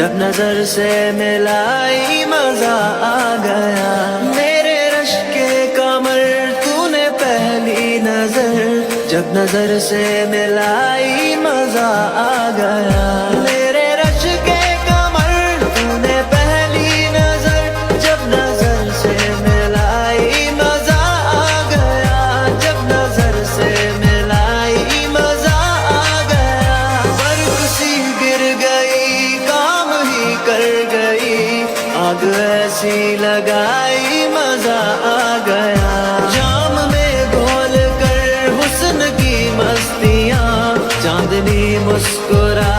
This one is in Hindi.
जब नजर से मिलाई मजा आ गया। मेरे रश के कमर तूने पहली नजर, जब नजर से मिलाई मजा आ गया। मेरे रश के कमर तूने पहली नजर, जब नजर से मिलाई मजा आ गया। जब नजर से मिलाई मजा आ गया। बर्फ सी गिर गई, काम ही कर गई, आग ऐसी लगाई मजा आ गया। जाम में घोल कर हुस्न की मस्तियाँ, चांदनी मुस्कुरा